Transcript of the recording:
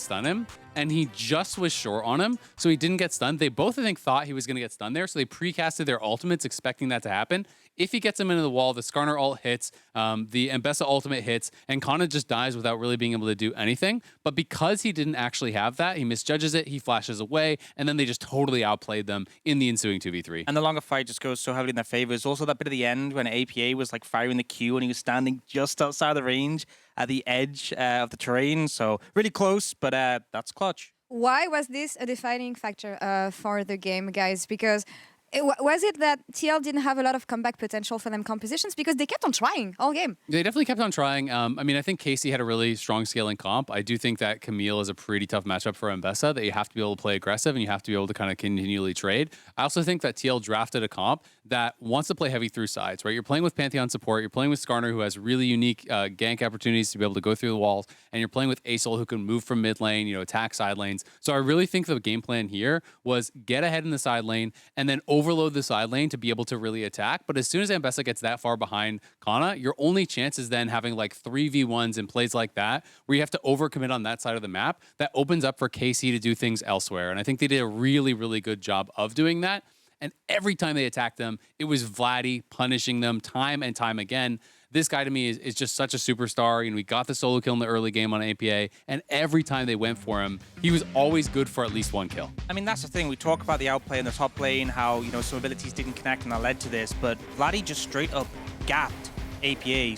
stun him, and he just was short on him, so he didn't get stunned. They both, I think, thought he was going to get stunned there, so they precasted their ultimates expecting that to happen. If he gets him into the wall, the Skarner ult hits, the Mbessa ultimate hits, and Kana just dies without really being able to do anything. But because he didn't actually have that, he misjudges it, he flashes away, and then they just totally outplayed them in the ensuing 2v3. And the longer fight just goes so heavily in their favor. There's also that bit at the end when APA was like firing the Q and he was standing just outside the range at the edge of the terrain. So really close, but that's clutch. Why was this a defining factor for the game, guys? Because was it that TL didn't have a lot of comeback potential for them compositions? Because they kept on trying all game. They definitely kept on trying. I mean, I think Casey had a really strong scaling comp. I do think that Camille is a pretty tough matchup for Mbessa, that you have to be able to play aggressive and you have to be able to kind of continually trade. I also think that TL drafted a comp that wants to play heavy through sides, right? You're playing with Pantheon support, you're playing with Skarner, who has really unique gank opportunities to be able to go through the walls, and you're playing with Acel, who can move from mid lane, attack side lanes. So I really think the game plan here was get ahead in the side lane and then overload the side lane to be able to really attack. But as soon as Mbessa gets that far behind Kana, your only chance is then having like 3v1s and plays like that, where you have to overcommit on that side of the map. That opens up for KC to do things elsewhere. And I think they did a really, really good job of doing that. And every time they attacked them, it was Vladdy punishing them time and time again. This guy to me is just such a superstar. We got the solo kill in the early game on APA, and every time they went for him, he was always good for at least one kill. I mean, that's the thing. We talk about the outplay in the top lane, how, some abilities didn't connect and that led to this, but Vladdy just straight up gapped APA